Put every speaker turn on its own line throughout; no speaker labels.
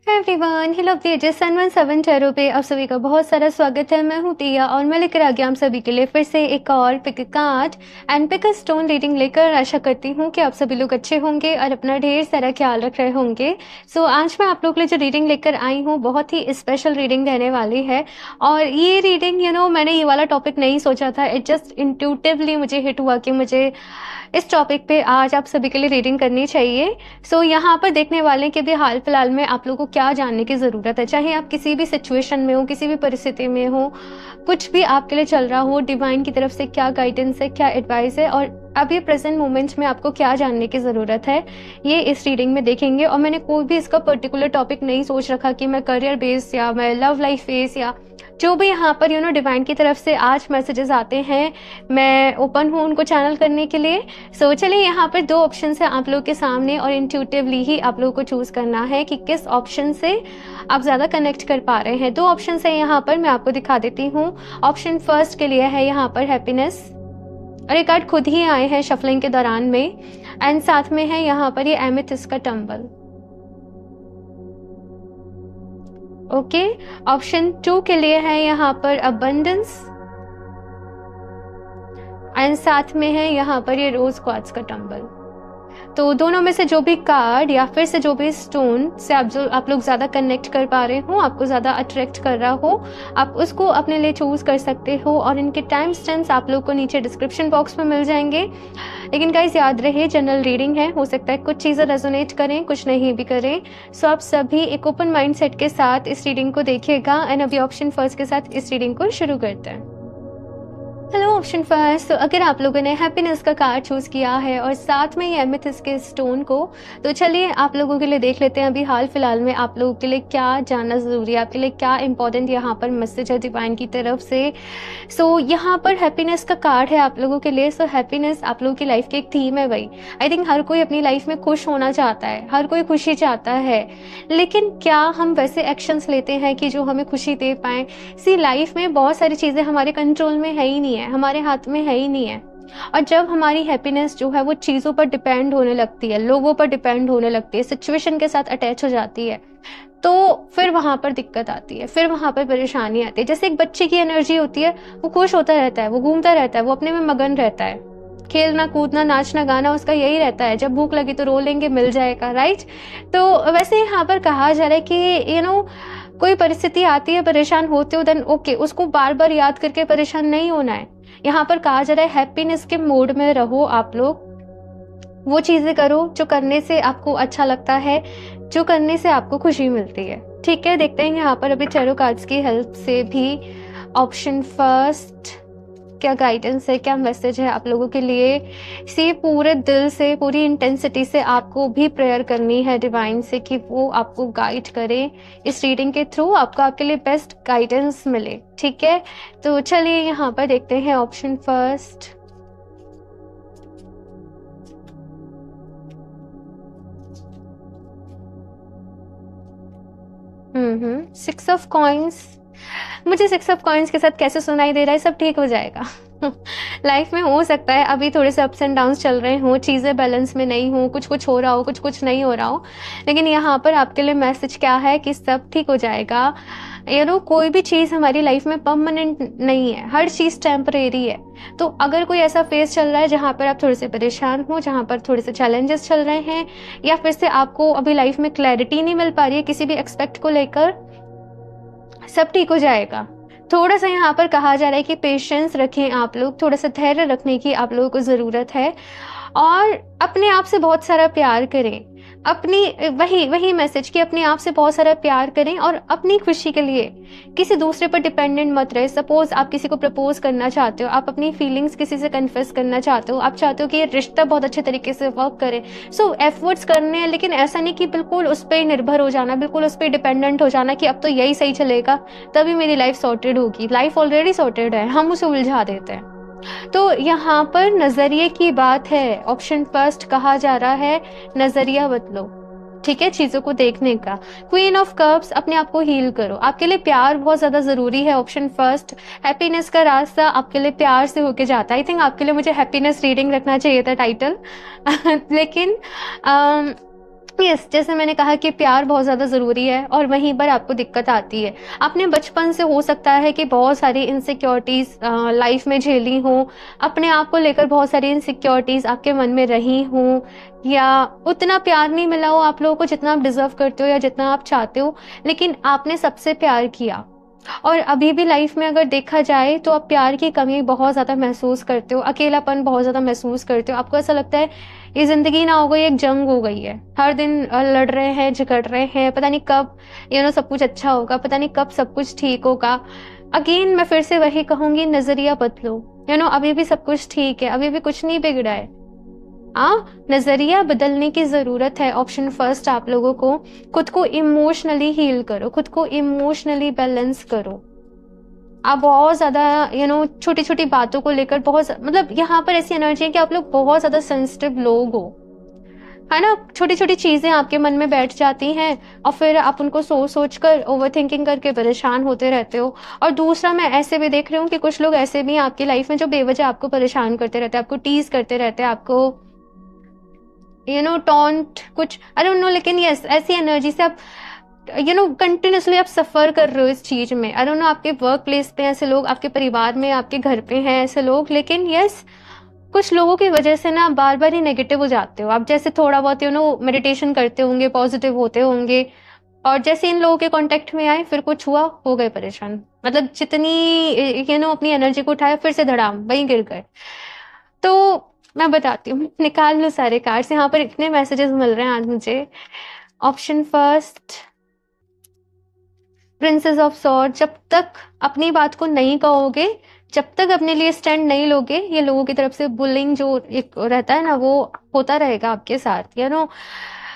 Everyone, hello please sun 17 tarot पे आप सभी का बहुत सारा स्वागत है। मैं हूँ टिया और मैं लेकर आ गया हम सभी के लिए फिर से एक और pick a card and pick a stone reading लेकर। आशा करती हूँ कि आप सभी लोग अच्छे होंगे और अपना ढेर सारा ख्याल रख रहे होंगे। सो आज मैं आप लोग के लिए जो रीडिंग लेकर आई हूँ बहुत ही स्पेशल रीडिंग रहने वाली है। और ये रीडिंग मैंने ये वाला टॉपिक नहीं सोचा था, इट जस्ट इंट्यूटिवली मुझे हिट हुआ कि मुझे इस टॉपिक पे आज आप सभी के लिए रीडिंग करनी चाहिए। सो यहाँ पर देखने वाले कि अभी हाल फिलहाल में आप लोगों को क्या जानने की ज़रूरत है, चाहे आप किसी भी सिचुएशन में हो, किसी भी परिस्थिति में हो, कुछ भी आपके लिए चल रहा हो, डिवाइन की तरफ से क्या गाइडेंस है, क्या एडवाइस है और अभी प्रेजेंट मोमेंट्स में आपको क्या जानने की ज़रूरत है, ये इस रीडिंग में देखेंगे। और मैंने कोई भी इसका पर्टिकुलर टॉपिक नहीं सोच रखा कि मैं करियर बेस या मैं लव लाइफ बेस या जो भी यहाँ पर डिवाइन की तरफ से आज मैसेजेस आते हैं, मैं ओपन हूँ उनको चैनल करने के लिए। सो चलिए, यहाँ पर दो ऑप्शन है आप लोग के सामने और इंट्यूटिवली ही आप लोगों को चूज करना है कि किस ऑप्शन से आप ज़्यादा कनेक्ट कर पा रहे हैं। दो ऑप्शन है यहाँ पर, मैं आपको दिखा देती हूँ। ऑप्शन फर्स्ट के लिए है यहाँ पर हैप्पीनेस और ये कार्ड खुद ही आए हैं शफलिंग के दौरान में एंड साथ में है यहाँ पर ये एमेथिस्ट का टंबल। ओके, ऑप्शन 2 के लिए है यहाँ पर अबंडेंस एंड साथ में है यहाँ पर ये रोज क्वार्ट्ज का टंबल। तो दोनों में से जो भी कार्ड या फिर से जो भी स्टोन से आप लोग ज़्यादा कनेक्ट कर पा रहे हो, आपको ज़्यादा अट्रैक्ट कर रहा हो, आप उसको अपने लिए चूज़ कर सकते हो और इनके टाइम स्टैम्प्स आप लोग को नीचे डिस्क्रिप्शन बॉक्स में मिल जाएंगे। लेकिन गाइस याद रहे, जनरल रीडिंग है, हो सकता है कुछ चीज़ें रेजोनेट करें, कुछ नहीं भी करें। सो आप सभी एक ओपन माइंड सेट के साथ इस रीडिंग को देखिएगा एंड अभी ऑप्शन फर्स्ट के साथ इस रीडिंग को शुरू करते हैं। हेलो ऑप्शन फर्स्ट, तो अगर आप लोगों ने हैप्पीनेस का कार्ड चूज किया है और साथ में ही एमेथिस्ट के स्टोन को, तो चलिए आप लोगों के लिए देख लेते हैं अभी हाल फिलहाल में आप लोगों के लिए क्या जानना ज़रूरी है, आपके लिए क्या इंपॉर्टेंट यहाँ पर मैसेज है डिवाइन की तरफ से। सो यहाँ पर हैप्पीनेस का कार्ड है आप लोगों के लिए। सो हैप्पीनेस आप लोगों की लाइफ की एक थीम है भाई। आई थिंक हर कोई अपनी लाइफ में खुश होना चाहता है, हर कोई खुशी चाहता है, लेकिन क्या हम वैसे एक्शंस लेते हैं कि जो हमें खुशी दे पाएँ। सी लाइफ में बहुत सारी चीज़ें हमारे कंट्रोल में है ही नहीं है, हमारे हाथ में है ही नहीं है। और जब हमारी हैप्पीनेस जो है वो चीज़ों पर डिपेंड होने लगती है, लोगों पर डिपेंड होने लगती है, सिचुएशन के साथ अटैच हो जाती है, तो फिर वहाँ पर दिक्कत आती है, फिर वहाँ पर परेशानी आती है। जैसे एक बच्चे की एनर्जी होती है, वो खुश होता रहता है, वो घूमता रहता है, वो अपने में मगन रहता है, खेलना कूदना नाचना गाना उसका यही रहता है, जब भूख लगी तो रो लेंगे मिल जाएगा, राइट। तो वैसे यहाँ पर कहा जा रहा है कि कोई परिस्थिति आती है, परेशान होते हो, देन ओके, उसको बार बार याद करके परेशान नहीं होना है। यहाँ पर कहा जा रहा है हैप्पीनेस के मूड में रहो, आप लोग वो चीजें करो जो करने से आपको अच्छा लगता है, जो करने से आपको खुशी मिलती है। ठीक है, देखते हैं यहाँ पर अभी टैरो कार्ड्स की हेल्प से भी ऑप्शन फर्स्ट क्या गाइडेंस है, क्या मैसेज है आप लोगों के लिए। से पूरे दिल से, पूरी इंटेंसिटी से आपको भी प्रेयर करनी है डिवाइन से कि वो आपको गाइड करे, इस रीडिंग के थ्रू आपको आपके लिए बेस्ट गाइडेंस मिले। ठीक है, तो चलिए यहाँ पर देखते हैं option first. Six of coins. मुझे सिक्स ऑफ कॉइंस के साथ कैसे सुनाई दे रहा है, सब ठीक हो जाएगा। लाइफ में हो सकता है अभी थोड़े से अप्स एंड डाउन्स चल रहे हों, चीज़ें बैलेंस में नहीं हो, कुछ कुछ हो रहा हो, कुछ कुछ नहीं हो रहा हो, लेकिन यहाँ पर आपके लिए मैसेज क्या है कि सब ठीक हो जाएगा। कोई भी चीज़ हमारी लाइफ में परमानेंट नहीं है, हर चीज़ टेम्परेरी है। तो अगर कोई ऐसा फेज चल रहा है जहाँ पर आप थोड़े से परेशान हो, जहाँ पर थोड़े से चैलेंजेस चल रहे हैं, या फिर से आपको अभी लाइफ में क्लैरिटी नहीं मिल पा रही है किसी भी एक्सपेक्ट को लेकर, सब ठीक हो जाएगा। थोड़ा सा यहाँ पर कहा जा रहा है कि पेशेंस रखें आप लोग, थोड़ा सा धैर्य रखने की आप लोगों को ज़रूरत है और अपने आप से बहुत सारा प्यार करें। अपनी वही मैसेज कि अपने आप से बहुत सारा प्यार करें और अपनी खुशी के लिए किसी दूसरे पर डिपेंडेंट मत रहे। सपोज आप किसी को प्रपोज करना चाहते हो, आप अपनी फीलिंग्स किसी से कन्फेस करना चाहते हो, आप चाहते हो कि ये रिश्ता बहुत अच्छे तरीके से वर्क करे, सो एफर्ट्स करने हैं, लेकिन ऐसा नहीं कि बिल्कुल उस पर निर्भर हो जाना, बिल्कुल उस पर डिपेंडेंट हो जाना कि अब तो यही सही चलेगा तभी मेरी लाइफ सॉर्टेड होगी। लाइफ ऑलरेडी सॉर्टेड है, हम उसे उलझा देते हैं। तो यहाँ पर नजरिए की बात है। ऑप्शन फर्स्ट कहा जा रहा है नजरिया बदलो, ठीक है, चीजों को देखने का। क्वीन ऑफ कप्स, अपने आप को हील करो, आपके लिए प्यार बहुत ज्यादा जरूरी है। ऑप्शन फर्स्ट, हैप्पीनेस का रास्ता आपके लिए प्यार से होके जाता है। आई थिंक आपके लिए मुझे हैप्पीनेस रीडिंग रखना चाहिए था टाइटल लेकिन यस, जैसे मैंने कहा कि प्यार बहुत ज़्यादा ज़रूरी है और वहीं पर आपको दिक्कत आती है। आपने बचपन से हो सकता है कि बहुत सारी इनसिक्योरिटीज़ लाइफ में झेली हों, अपने आप को लेकर बहुत सारी इनसिक्योरिटीज़ आपके मन में रही हों, या उतना प्यार नहीं मिला हो आप लोगों को जितना आप डिज़र्व करते हो या जितना आप चाहते हो, लेकिन आपने सबसे प्यार किया। और अभी भी लाइफ में अगर देखा जाए तो आप प्यार की कमी बहुत ज़्यादा महसूस करते हो, अकेलापन बहुत ज़्यादा महसूस करते हो। आपको ऐसा लगता है ये ज़िंदगी ना हो गई, एक जंग हो गई है। हर दिन लड़ रहे हैं, झगड़ रहे हैं, पता नहीं कब सब कुछ अच्छा होगा, पता नहीं कब सब कुछ ठीक होगा। अगेन मैं फिर से वही कहूँगी, नज़रिया बदलो। अभी भी सब कुछ ठीक है, अभी भी कुछ नहीं बिगड़ा है। नजरिया बदलने की जरूरत है। ऑप्शन फर्स्ट आप लोगों को खुद को इमोशनली हील करो, खुद को इमोशनली बैलेंस करो। आप बहुत ज्यादा छोटी छोटी बातों को लेकर बहुत मतलब यहाँ पर ऐसी एनर्जी है कि आप लोग बहुत ज्यादा सेंसिटिव लोग हो, है ना। छोटी छोटी चीजें आपके मन में बैठ जाती हैं और फिर आप उनको सोच सोच कर ओवर थिंकिंग करके परेशान होते रहते हो। और दूसरा मैं ऐसे भी देख रही हूँ कि कुछ लोग ऐसे भी हैं आपकी लाइफ में जो बेवजह आपको परेशान करते रहते हैं, आपको टीज करते रहते हैं, आपको टॉन्ट कुछ आई डोंट नो, लेकिन यस ऐसी एनर्जी से आप कंटिन्यूसली आप सफर कर रहे हो इस चीज में। आई डोंट नो आपके वर्क प्लेस पे ऐसे लोग, आपके परिवार में, आपके घर पे हैं ऐसे लोग, लेकिन यस कुछ लोगों की वजह से ना बार बार ही नेगेटिव हो जाते हो आप। जैसे थोड़ा बहुत मेडिटेशन करते होंगे, पॉजिटिव होते होंगे, और जैसे इन लोगों के कांटेक्ट में आए फिर कुछ हुआ, हो गए परेशान। मतलब जितनी अपनी एनर्जी को उठाया फिर से धड़ाम वहीं गिर गए। तो मैं बताती हूँ, निकाल लो सारे कार्ड्स। यहाँ पर इतने मैसेजेस मिल रहे हैं आज मुझे। Option first princess of sword. जब तक अपनी बात को नहीं कहोगे, जब तक अपने लिए स्टैंड नहीं लोगे, ये लोगों की तरफ से बुलिंग जो एक रहता है ना वो होता रहेगा आपके साथ।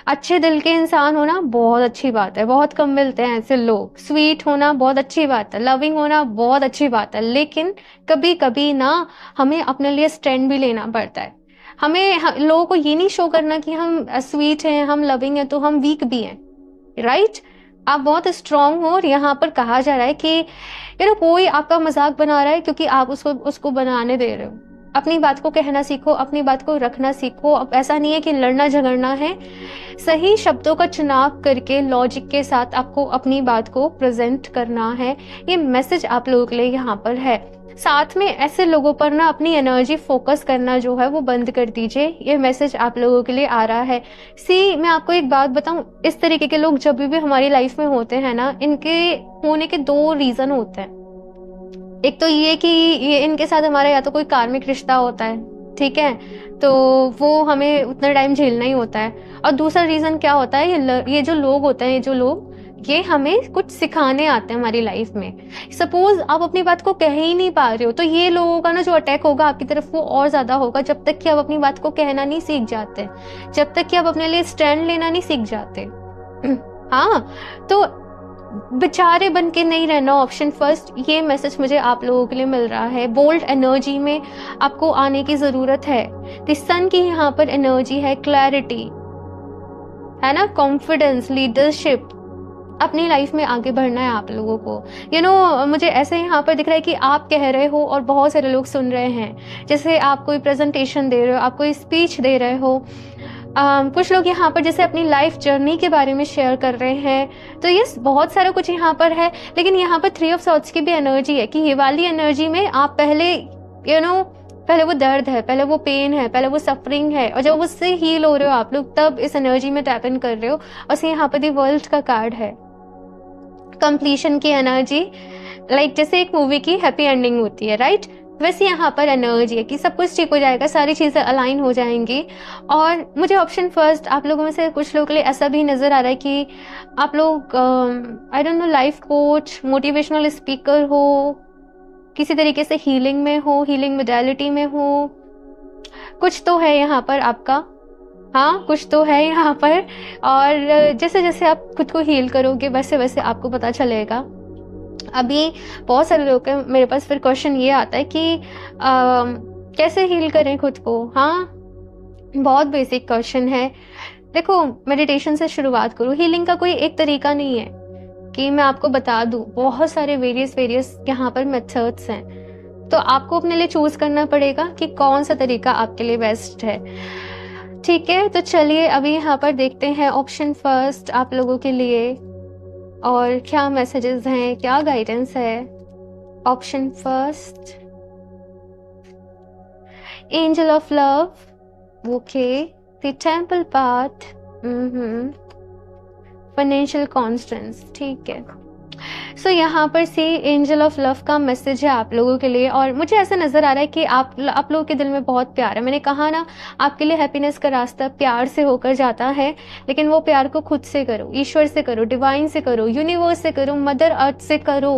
अच्छे दिल के इंसान होना बहुत अच्छी बात है, बहुत कम मिलते हैं ऐसे लोग। स्वीट होना बहुत अच्छी बात है, लविंग होना बहुत अच्छी बात है, लेकिन कभी कभी ना हमें अपने लिए स्टैंड भी लेना पड़ता है। हमें लोगों को ये नहीं शो करना कि हम स्वीट हैं, हम लविंग हैं तो हम वीक भी हैं, राइट। आप बहुत स्ट्रांग हो और यहाँ पर कहा जा रहा है कि कोई आपका मजाक बना रहा है क्योंकि आप उसको बनाने दे रहे हो। अपनी बात को कहना सीखो, अपनी बात को रखना सीखो। अब ऐसा नहीं है कि लड़ना झगड़ना है, सही शब्दों का चुनाव करके लॉजिक के साथ आपको अपनी बात को प्रेजेंट करना है। ये मैसेज आप लोगों के लिए यहाँ पर है। साथ में ऐसे लोगों पर ना अपनी एनर्जी फोकस करना जो है वो बंद कर दीजिए। ये मैसेज आप लोगों के लिए आ रहा है। मैं आपको एक बात बताऊं, इस तरीके के लोग जब भी हमारी लाइफ में होते हैं ना, इनके होने के दो रीजन होते हैं। एक तो ये कि ये इनके साथ हमारा या तो कोई कार्मिक रिश्ता होता है, ठीक है, तो वो हमें उतना टाइम झेलना ही होता है। और दूसरा रीजन क्या होता है, ये जो लोग होते हैं, ये हमें कुछ सिखाने आते हैं हमारी लाइफ में। सपोज आप अपनी बात को कह ही नहीं पा रहे हो, तो ये लोगों का ना जो अटैक होगा आपकी तरफ वो और ज्यादा होगा, जब तक कि आप अपनी बात को कहना नहीं सीख जाते, जब तक कि आप अपने लिए स्टैंड लेना नहीं सीख जाते। हाँ, तो बेचारे बन के नहीं रहना। ऑप्शन फर्स्ट, ये मैसेज मुझे आप लोगों के लिए मिल रहा है। बोल्ड एनर्जी में आपको आने की जरूरत है। द सन की यहाँ पर एनर्जी है, क्लैरिटी है ना, कॉन्फिडेंस, लीडरशिप। अपनी लाइफ में आगे बढ़ना है आप लोगों को। मुझे ऐसे यहाँ पर दिख रहा है कि आप कह रहे हो और बहुत सारे लोग सुन रहे हैं। जैसे आप कोई प्रेजेंटेशन दे रहे हो, आप कोई स्पीच दे रहे हो, कुछ लोग यहाँ पर जैसे अपनी लाइफ जर्नी के बारे में शेयर कर रहे हैं। तो यस, बहुत सारा कुछ यहाँ पर है। लेकिन यहाँ पर 3 ऑफ सॉर्ड्स की भी एनर्जी है कि ये वाली एनर्जी में आप पहले वो दर्द है, पहले वो पेन है, पहले वो सफरिंग है, और जब उससे हील हो रहे हो आप लोग, तब इस एनर्जी में टैप इन कर रहे हो। और यहाँ पर दी वर्ल्ड का कार्ड है, कंप्लीशन की एनर्जी। लाइक जैसे एक मूवी की हैप्पी एंडिंग होती है, राइट, वैसे यहाँ पर एनर्जी है कि सब कुछ ठीक हो जाएगा, सारी चीजें अलाइन हो जाएंगी। और मुझे ऑप्शन फर्स्ट आप लोगों में से कुछ लोगों के लिए ऐसा भी नजर आ रहा है कि आप लोग I don't know life coach, motivational speaker हो, किसी तरीके से हीलिंग में हो, हीलिंग मोडालिटी में हो, कुछ तो है यहाँ पर आपका। हाँ, कुछ तो है यहाँ पर। और जैसे जैसे आप खुद को हील करोगे वैसे वैसे आपको पता चलेगा। अभी बहुत सारे लोग के मेरे पास फिर क्वेश्चन ये आता है कि कैसे हील करें खुद को। हाँ, बहुत बेसिक क्वेश्चन है। देखो, मेडिटेशन से शुरुआत करो। हीलिंग का कोई एक तरीका नहीं है कि मैं आपको बता दूं, बहुत सारे वेरियस यहाँ पर मेथड्स हैं। तो आपको अपने लिए चूज करना पड़ेगा कि कौन सा तरीका आपके लिए बेस्ट है। ठीक है, तो चलिए अभी यहाँ पर देखते हैं ऑप्शन फर्स्ट आप लोगों के लिए और क्या मैसेजेस हैं, क्या गाइडेंस है। Option first, angel of love, okay, the temple path, financial Constance, ठीक है। सो यहाँ पर से एंजल ऑफ लव का मैसेज है आप लोगों के लिए और मुझे ऐसा नजर आ रहा है कि आप लोगों के दिल में बहुत प्यार है। मैंने कहा ना, आपके लिए हैप्पीनेस का रास्ता प्यार से होकर जाता है, लेकिन वो प्यार को खुद से करो, ईश्वर से करो, डिवाइन से करो, यूनिवर्स से करो, मदर अर्थ से करो,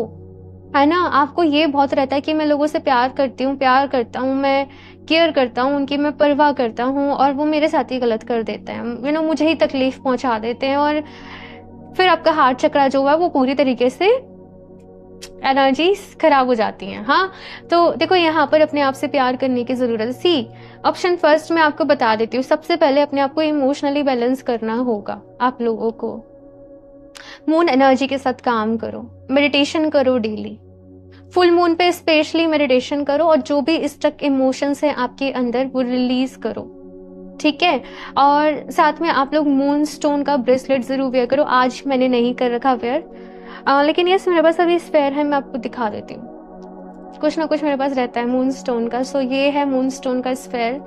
है ना। आपको ये बहुत रहता है कि मैं लोगों से प्यार करती हूँ, प्यार करता हूँ, मैं केयर करता हूँ, उनकी मैं परवाह करता हूँ और वो मेरे साथ ही गलत कर देते हैं, मुझे ही तकलीफ पहुंचा देते हैं और फिर आपका हार्ट चक्र जो है वो पूरी तरीके से एनर्जी खराब हो जाती हैं। हाँ, तो देखो यहाँ पर अपने आप से प्यार करने की जरूरत है। सी ऑप्शन फर्स्ट मैं आपको बता देती हूँ, सबसे पहले अपने आप को इमोशनली बैलेंस करना होगा आप लोगों को। मून एनर्जी के साथ काम करो, मेडिटेशन करो डेली, फुल मून पे स्पेशली मेडिटेशन करो और जो भी स्टक इमोशंस हैं आपके अंदर वो रिलीज करो, ठीक है। और साथ में आप लोग मून स्टोन का ब्रेसलेट जरूर वेयर करो। आज मैंने नहीं कर रखा वेयर, लेकिन यस मेरे पास अभी स्पेयर है, मैं आपको दिखा देती हूँ। कुछ ना कुछ मेरे पास रहता है मून स्टोन का। सो ये है मून स्टोन का स्पेयर।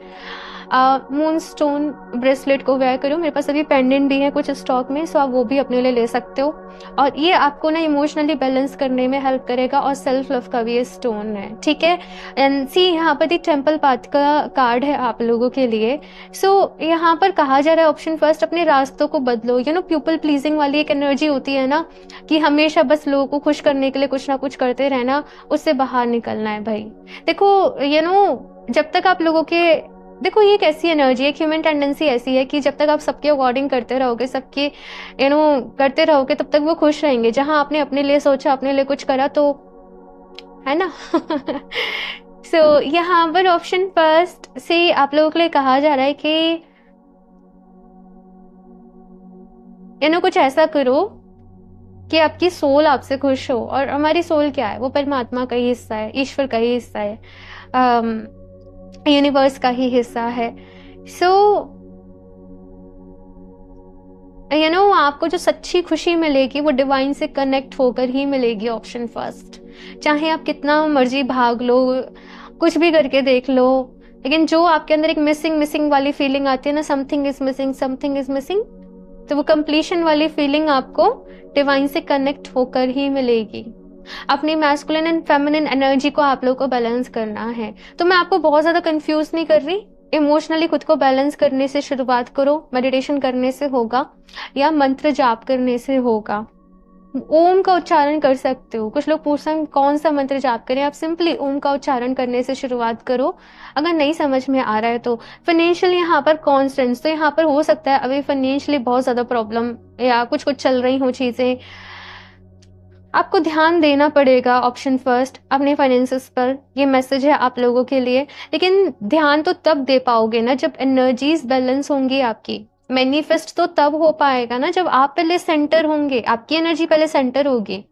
मून स्टोन ब्रेसलेट को वेयर करो। मेरे पास अभी पेंडेंट भी है कुछ स्टॉक में, सो आप वो भी अपने लिए ले सकते हो और ये आपको ना इमोशनली बैलेंस करने में हेल्प करेगा और सेल्फ लव का भी ये स्टोन है, ठीक है। एंड सी यहाँ पर टेम्पल पाथ का कार्ड है आप लोगों के लिए। सो यहाँ पर कहा जा रहा है ऑप्शन फर्स्ट, अपने रास्तों को बदलो। पीपल प्लीजिंग वाली एक एनर्जी होती है ना कि हमेशा बस लोगों को खुश करने के लिए कुछ ना कुछ करते रहना, उससे बाहर निकलना है भाई। देखो जब तक आप लोगों के देखो ये कैसी एनर्जी है, ह्यूमन टेंडेंसी ऐसी है कि जब तक आप सबके अकॉर्डिंग करते रहोगे, सबके करते रहोगे, तब तक वो खुश रहेंगे। जहां आपने अपने लिए सोचा, अपने लिए कुछ करा, तो है ना। सो यहाँ पर ऑप्शन फर्स्ट से आप लोगों के लिए कहा जा रहा है कि कुछ ऐसा करो कि आपकी सोल आपसे खुश हो। और हमारी सोल क्या है? वो परमात्मा का ही हिस्सा है, ईश्वर का ही हिस्सा है, यूनिवर्स का ही हिस्सा है। सो आपको जो सच्ची खुशी मिलेगी वो डिवाइन से कनेक्ट होकर ही मिलेगी। ऑप्शन फर्स्ट, चाहे आप कितना मर्जी भाग लो, कुछ भी करके देख लो, लेकिन जो आपके अंदर एक मिसिंग वाली फीलिंग आती है ना, समथिंग इज मिसिंग, तो वो कंप्लीशन वाली फीलिंग आपको डिवाइन से कनेक्ट होकर ही मिलेगी। अपनी मैस्कुलिन एंड फेमिनिन एनर्जी को आप लोगों को बैलेंस करना है। तो मैं आपको बहुत ज्यादा कंफ्यूज नहीं कर रही, इमोशनली खुद को बैलेंस करने से शुरुआत करो। मेडिटेशन करने से होगा या मंत्र जाप करने से होगा। ओम का उच्चारण कर सकते हो। कुछ लोग पूछते हैं कौन सा मंत्र जाप करें, आप सिंपली ओम का उच्चारण करने से शुरुआत करो। अगर नहीं समझ में आ रहा है तो फाइनेंशियल यहाँ पर कॉन्स्टेंट्स, तो यहाँ पर हो सकता है अभी फाइनेंशियली बहुत ज्यादा प्रॉब्लम या कुछ चल रही हो चीजें, आपको ध्यान देना पड़ेगा। ऑप्शन फर्स्ट, अपने फाइनेंसेस पर। ये मैसेज है आप लोगों के लिए, लेकिन ध्यान तो तब दे पाओगे ना जब एनर्जीज बैलेंस होंगी आपकी। मैनिफेस्ट तो तब हो पाएगा ना जब आप पहले सेंटर होंगे, आपकी एनर्जी पहले सेंटर होगी।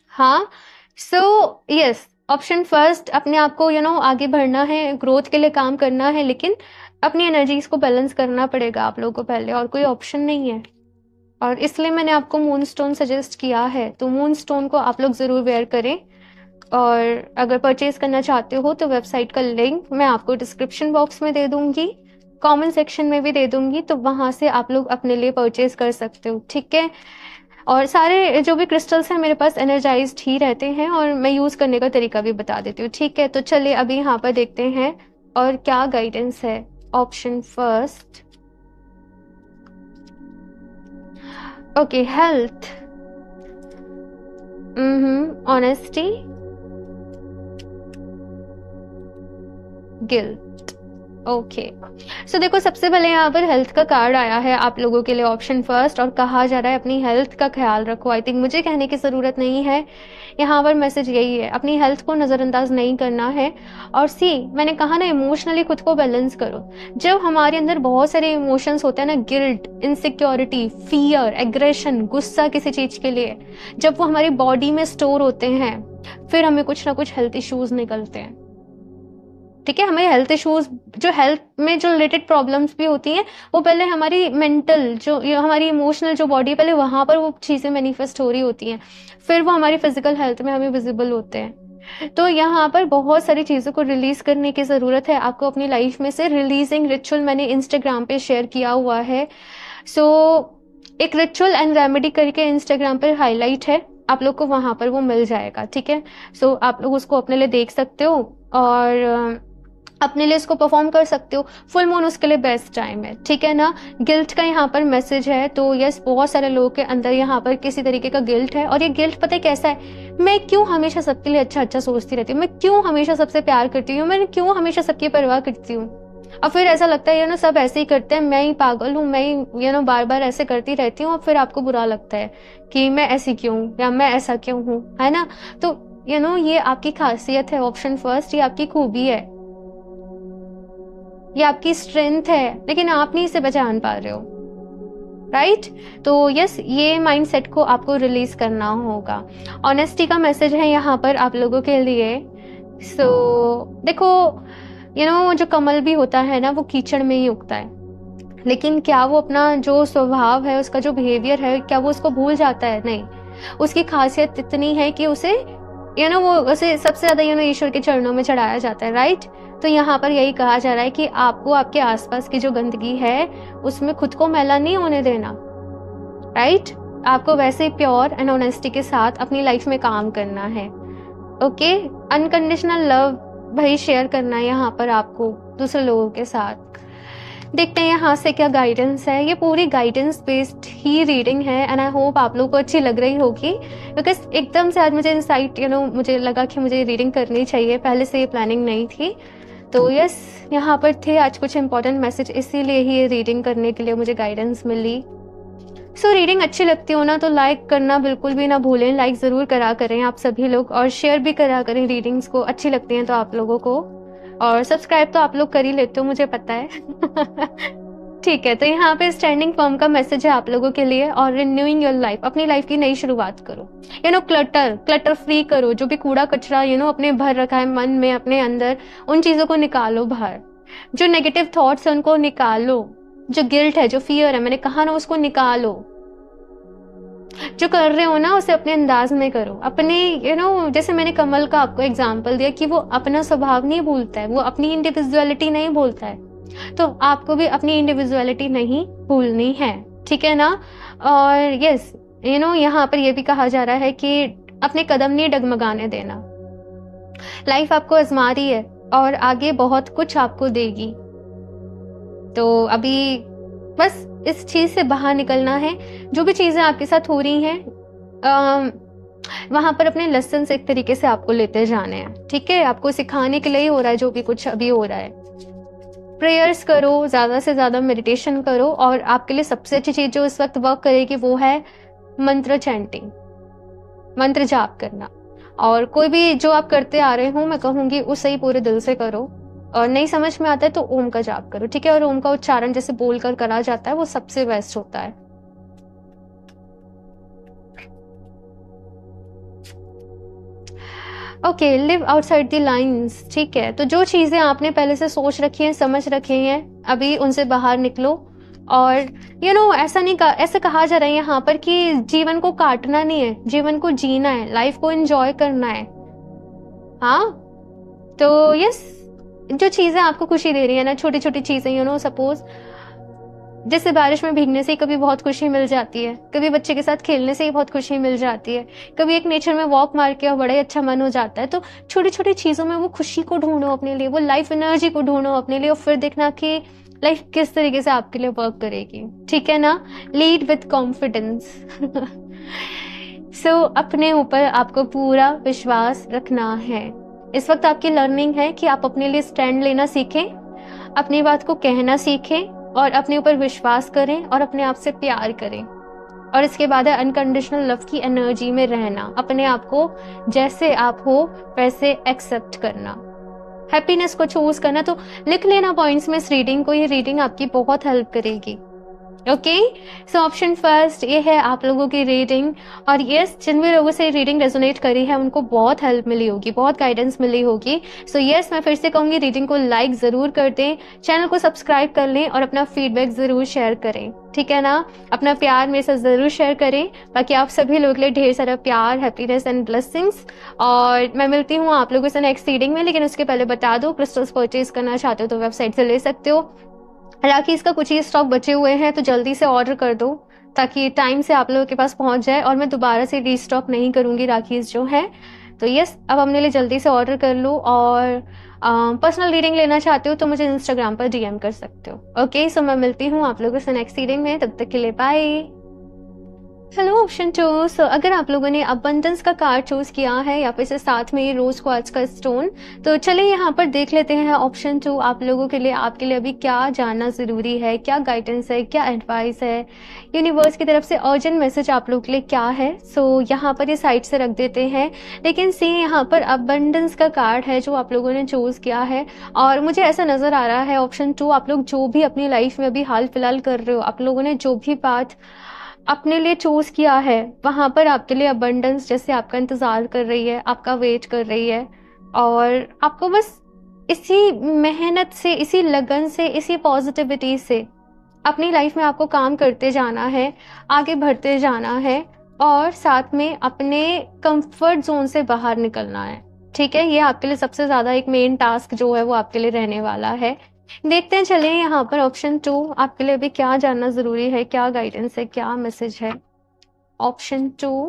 हाँ, सो यस, ऑप्शन फर्स्ट, अपने आप को आगे बढ़ना है, ग्रोथ के लिए काम करना है, लेकिन अपनी एनर्जीज को बैलेंस करना पड़ेगा आप लोगों को पहले, और कोई ऑप्शन नहीं है। और इसलिए मैंने आपको मून स्टोन सजेस्ट किया है, तो मून स्टोन को आप लोग जरूर वेयर करें। और अगर परचेज करना चाहते हो तो वेबसाइट का लिंक मैं आपको डिस्क्रिप्शन बॉक्स में दे दूंगी, कमेंट सेक्शन में भी दे दूंगी, तो वहां से आप लोग अपने लिए परचेज कर सकते हो, ठीक है। और सारे जो भी क्रिस्टल्स हैं मेरे पास एनर्जाइज्ड ही रहते हैं और मैं यूज करने का तरीका भी बता देती हूँ, ठीक है। तो चलिए अभी यहाँ पर देखते हैं और क्या गाइडेंस है। Option first, okay, health, honesty, guilt, okay. So देखो सबसे पहले यहाँ पर हेल्थ का कार्ड आया है आप लोगों के लिए, ऑप्शन फर्स्ट, और कहा जा रहा है अपनी हेल्थ का ख्याल रखो। आई थिंक मुझे कहने की जरूरत नहीं है, यहाँ पर मैसेज यही है, अपनी हेल्थ को नजरअंदाज नहीं करना है। और सी, मैंने कहा ना इमोशनली खुद को बैलेंस करो। जब हमारे अंदर बहुत सारे इमोशंस होते हैं ना, गिल्ट, इनसिक्योरिटी, फियर, एग्रेशन, गुस्सा किसी चीज के लिए, जब वो हमारी बॉडी में स्टोर होते हैं, फिर हमें कुछ ना कुछ हेल्थ इश्यूज निकलते हैं। ठीक है, हमें हेल्थ इश्यूज, जो हेल्थ में जो रिलेटेड प्रॉब्लम्स भी होती हैं, वो पहले हमारी मेंटल, जो हमारी इमोशनल जो बॉडी, पहले वहां पर वो चीजें मैनिफेस्ट हो रही होती हैं, फिर वो हमारी फिजिकल हेल्थ में हमें विजिबल होते हैं। तो यहाँ पर बहुत सारी चीज़ों को रिलीज करने की ज़रूरत है आपको अपनी लाइफ में से। रिलीजिंग रिचुअल मैंने इंस्टाग्राम पे शेयर किया हुआ है। सो एक रिचुअल एंड रेमेडी करके इंस्टाग्राम पर हाईलाइट है, आप लोग को वहां पर वो मिल जाएगा। ठीक है, सो आप लोग उसको अपने लिए देख सकते हो और अपने लिए इसको परफॉर्म कर सकते हो। फुल मून उसके लिए बेस्ट टाइम है। ठीक है ना। गिल्ट का यहाँ पर मैसेज है, तो यस, बहुत सारे लोगों के अंदर यहाँ पर किसी तरीके का गिल्ट है। और ये गिल्ट पता है कैसा है, मैं क्यों हमेशा सबके लिए अच्छा अच्छा सोचती रहती हूँ, मैं क्यों हमेशा सबसे प्यार करती हूँ, मैं क्यों हमेशा सबकी परवाह करती हूँ। और फिर ऐसा लगता है सब ऐसे ही करते हैं, मैं ही पागल हूँ, मैं ही बार बार ऐसे करती रहती हूँ। और फिर आपको बुरा लगता है कि मैं ऐसी क्यों, या मैं ऐसा क्यों हूँ, है ना। तो ये आपकी खासियत है। ऑप्शन फर्स्ट, ये आपकी खूबी है, ये आपकी स्ट्रेंथ है, लेकिन आप नहीं इसे पहचान पा रहे हो। राइट। तो यस, ये माइंडसेट को आपको रिलीज करना होगा। ऑनेस्टी का मैसेज है यहाँ पर आप लोगों के लिए। सो देखो, जो कमल भी होता है ना, वो कीचड़ में ही उगता है, लेकिन क्या वो अपना जो स्वभाव है, उसका जो बिहेवियर है, क्या वो उसको भूल जाता है? नहीं। उसकी खासियत इतनी है कि उसे वो उसे सबसे ज्यादा ईश्वर के चरणों में चढ़ाया जाता है। राइट। तो यहाँ पर यही कहा जा रहा है कि आपको आपके आसपास की जो गंदगी है उसमें खुद को मैला नहीं होने देना। राइट। आपको वैसे ही प्योर एंड ऑनेस्टी के साथ अपनी लाइफ में काम करना है। ओके। अनकंडीशनल लव भाई शेयर करना है यहाँ पर आपको दूसरे लोगों के साथ। देखते हैं यहाँ से क्या गाइडेंस है। ये पूरी गाइडेंस बेस्ड ही रीडिंग है एंड आई होप आप लोगों को अच्छी लग रही होगी, बिकॉज एकदम से आज मुझे इंसाइट मुझे लगा कि मुझे रीडिंग करनी चाहिए, पहले से ये प्लानिंग नहीं थी। तो यस, यहाँ पर थे आज कुछ इंपॉर्टेंट मैसेज, इसीलिए ही ये रीडिंग करने के लिए मुझे गाइडेंस मिली। सो रीडिंग अच्छी लगती हो ना तो लाइक करना बिल्कुल भी ना भूलें, लाइक ज़रूर करा करें आप सभी लोग, और शेयर भी करा करें रीडिंग्स को, अच्छी लगती हैं तो आप लोगों को। और सब्सक्राइब तो आप लोग कर ही लेते हो, मुझे पता है। ठीक है, तो यहाँ पे स्टैंडिंग फर्म का मैसेज है आप लोगों के लिए। और रिन्यूइंग योर लाइफ, अपनी लाइफ की नई शुरुआत करो। क्लटर फ्री करो, जो भी कूड़ा कचरा अपने भर रखा है मन में, अपने अंदर, उन चीजों को निकालो बाहर। जो नेगेटिव थॉट्स है उनको निकालो, जो गिल्ट है, जो फियर है, मैंने कहा ना, उसको निकालो। जो कर रहे हो ना उसे अपने अंदाज में करो, अपने जैसे मैंने कमल का आपको एग्जांपल दिया कि वो अपना स्वभाव नहीं भूलता है, वो अपनी इंडिविजुअलिटी नहीं भूलता है, तो आपको भी अपनी इंडिविजुअलिटी नहीं भूलनी है। ठीक है ना। और यस, यहाँ पर ये भी कहा जा रहा है कि अपने कदम नहीं डगमगाने देना। लाइफ आपको आजमा रही है और आगे बहुत कुछ आपको देगी, तो अभी बस इस चीज से बाहर निकलना है। जो भी चीजें आपके साथ हो रही हैं वहां पर अपने लेसन से एक तरीके से आपको लेते जाने हैं। ठीक है, आपको सिखाने के लिए ही हो रहा है जो भी कुछ अभी हो रहा है। प्रेयर्स करो, ज्यादा से ज्यादा मेडिटेशन करो, और आपके लिए सबसे अच्छी चीज जो इस वक्त वर्क करेगी वो है मंत्र चैंटिंग, मंत्र जाप करना। और कोई भी जो आप करते आ रहे हो, मैं कहूंगी उसे ही पूरे दिल से करो, और नहीं समझ में आता है तो ओम का जाप करो। ठीक है, और ओम का उच्चारण जैसे बोलकर करा जाता है वो सबसे बेस्ट होता है। Okay, live outside the lines. ठीक है, तो जो चीजें आपने पहले से सोच रखी हैं, समझ रखी हैं, अभी उनसे बाहर निकलो। और ऐसा कहा जा रहा है यहाँ पर कि जीवन को काटना नहीं है, जीवन को जीना है, लाइफ को एंजॉय करना है। हाँ, तो यस, जो चीजें आपको खुशी दे रही है ना, छोटी छोटी चीजें, सपोज जैसे बारिश में भीगने से ही कभी बहुत खुशी मिल जाती है, कभी बच्चे के साथ खेलने से ही बहुत खुशी मिल जाती है, कभी एक नेचर में वॉक मार के और बड़ा ही अच्छा मन हो जाता है। तो छोटी छोटी चीजों में वो खुशी को ढूंढो अपने लिए, वो लाइफ एनर्जी को ढूंढो अपने लिए, और फिर देखना कि लाइफ किस तरीके से आपके लिए वर्क करेगी। ठीक है ना। Lead with confidence. सो अपने ऊपर आपको पूरा विश्वास रखना है। इस वक्त आपकी लर्निंग है कि आप अपने लिए स्टैंड लेना सीखें, अपनी बात को कहना सीखें, और अपने ऊपर विश्वास करें, और अपने आप से प्यार करें। और इसके बाद है अनकंडीशनल लव की एनर्जी में रहना, अपने आप को जैसे आप हो वैसे एक्सेप्ट करना, हैप्पीनेस को चूज करना। तो लिख लेना पॉइंट्स में इस रीडिंग को, ये रीडिंग आपकी बहुत हेल्प करेगी। ओके, सो ऑप्शन फर्स्ट ये है आप लोगों की रीडिंग। और यस, जिन भी लोगों से रीडिंग रेजोनेट करी है उनको बहुत हेल्प मिली होगी, बहुत गाइडेंस मिली होगी। सो यस, मैं फिर से कहूँगी रीडिंग को लाइक ज़रूर कर दें, चैनल को सब्सक्राइब कर लें और अपना फीडबैक ज़रूर शेयर करें, ठीक है ना। अपना प्यार मेरे साथ ज़रूर शेयर करें। बाकी आप सभी लोगों के लिए ढेर सारा प्यार, हैप्पीनेस एंड ब्लेसिंग्स। और मैं मिलती हूँ आप लोगों से नेक्स्ट रीडिंग में, लेकिन उसके पहले बता दो, क्रिस्टल्स परचेज करना चाहते हो तो वेबसाइट से ले सकते हो। राखीज का कुछ ही स्टॉक बचे हुए हैं तो जल्दी से ऑर्डर कर दो ताकि टाइम से आप लोगों के पास पहुंच जाए और मैं दोबारा से रीस्टॉक नहीं करूंगी राखीज जो है। तो यस, अब अपने लिए जल्दी से ऑर्डर कर लो। और पर्सनल रीडिंग लेना चाहते हो तो मुझे इंस्टाग्राम पर डीएम कर सकते हो। ओके, सो मैं मिलती हूँ आप लोगों से नेक्स्ट रीडिंग में, तब तक के लिए बाय। Hello option 2। सो अगर आप लोगों ने अबंडेंस का कार्ड चूज किया है या फिर से साथ में रोज क्वार्ट्ज का स्टोन, तो चलिए यहाँ पर देख लेते हैं ऑप्शन 2 आप लोगों के लिए, आपके लिए अभी क्या जानना जरूरी है, क्या गाइडेंस है, क्या एडवाइस है, यूनिवर्स की तरफ से अर्जेंट मैसेज आप लोगों के लिए क्या है। सो यहाँ पर ये साइड से रख देते हैं। लेकिन सी यहाँ पर अबंडेंस का कार्ड है जो आप लोगों ने चूज किया है और मुझे ऐसा नजर आ रहा है ऑप्शन 2 आप लोग जो भी अपनी लाइफ में अभी हाल फिलहाल कर रहे हो, आप लोगों ने जो भी बात अपने लिए चूज किया है वहां पर आपके लिए अबंडेंस जैसे आपका इंतजार कर रही है, आपका वेट कर रही है। और आपको बस इसी मेहनत से, इसी लगन से, इसी पॉजिटिविटी से अपनी लाइफ में आपको काम करते जाना है, आगे बढ़ते जाना है और साथ में अपने कंफर्ट जोन से बाहर निकलना है, ठीक है। ये आपके लिए सबसे ज्यादा एक मेन टास्क जो है वो आपके लिए रहने वाला है। देखते हैं चलिए यहाँ पर ऑप्शन 2 आपके लिए अभी क्या जानना जरूरी है, क्या गाइडेंस है, क्या मैसेज है। Option 2,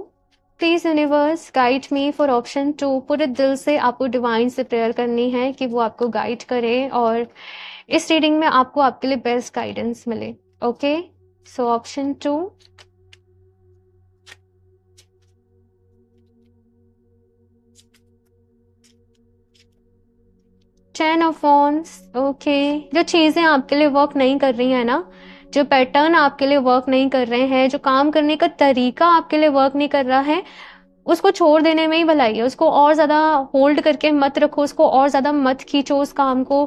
please universe guide me for option 2। पूरे दिल से आपको डिवाइन से प्रेयर करनी है कि वो आपको गाइड करे और इस रीडिंग में आपको आपके लिए बेस्ट गाइडेंस मिले। Okay, so option 2, 10 of wands. Okay, जो चीजें आपके लिए वर्क नहीं कर रही है ना, जो पैटर्न आपके लिए वर्क नहीं कर रहे हैं, जो काम करने का तरीका आपके लिए वर्क नहीं कर रहा है, उसको छोड़ देने में ही भलाई है। उसको और ज्यादा होल्ड करके मत रखो, उसको और ज्यादा मत खींचो उस काम को।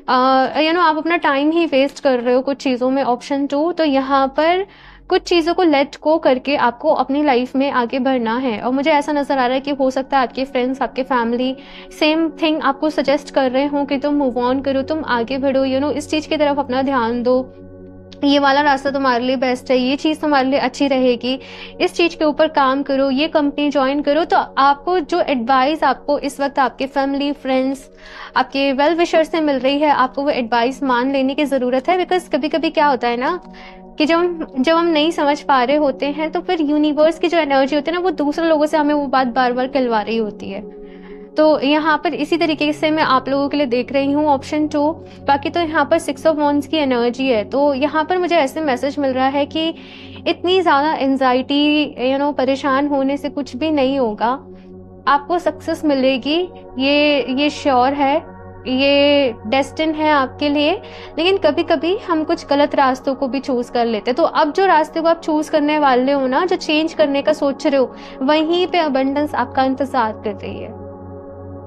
आप अपना टाइम ही वेस्ट कर रहे हो कुछ चीजों में। ऑप्शन 2, तो यहाँ पर कुछ चीज़ों को लेट गो करके आपको अपनी लाइफ में आगे बढ़ना है। और मुझे ऐसा नजर आ रहा है कि हो सकता है आपके फ्रेंड्स, आपके फैमिली सेम थिंग आपको सजेस्ट कर रहे हो कि तुम मूव ऑन करो, तुम आगे बढ़ो, इस चीज़ की तरफ अपना ध्यान दो, ये वाला रास्ता तुम्हारे लिए बेस्ट है, ये चीज़ तुम्हारे लिए अच्छी रहेगी, इस चीज़ के ऊपर काम करो, ये कंपनी ज्वाइन करो। तो आपको जो एडवाइस आपको इस वक्त आपके फैमिली, फ्रेंड्स, आपके वेल विशर से मिल रही है, आपको वो एडवाइस मान लेने की ज़रूरत है। बिकॉज कभी कभी क्या होता है ना कि जब हम नहीं समझ पा रहे होते हैं तो फिर यूनिवर्स की जो एनर्जी होती है ना, वो दूसरे लोगों से हमें वो बात बार बार कहलवा रही होती है। तो यहाँ पर इसी तरीके से मैं आप लोगों के लिए देख रही हूँ ऑप्शन 2। बाकी तो यहाँ पर 6 ऑफ वॉन्ड्स की एनर्जी है। तो यहाँ पर मुझे ऐसे मैसेज मिल रहा है कि इतनी ज़्यादा एंजाइटी, परेशान होने से कुछ भी नहीं होगा, आपको सक्सेस मिलेगी, ये श्योर है, ये डेस्टिन है आपके लिए। लेकिन कभी कभी हम कुछ गलत रास्तों को भी चूज कर लेते हैं। तो अब जो रास्ते को आप चूज करने वाले हो ना, जो चेंज करने का सोच रहे हो, वहीं पे अबंडेंस आपका इंतजार कर रही है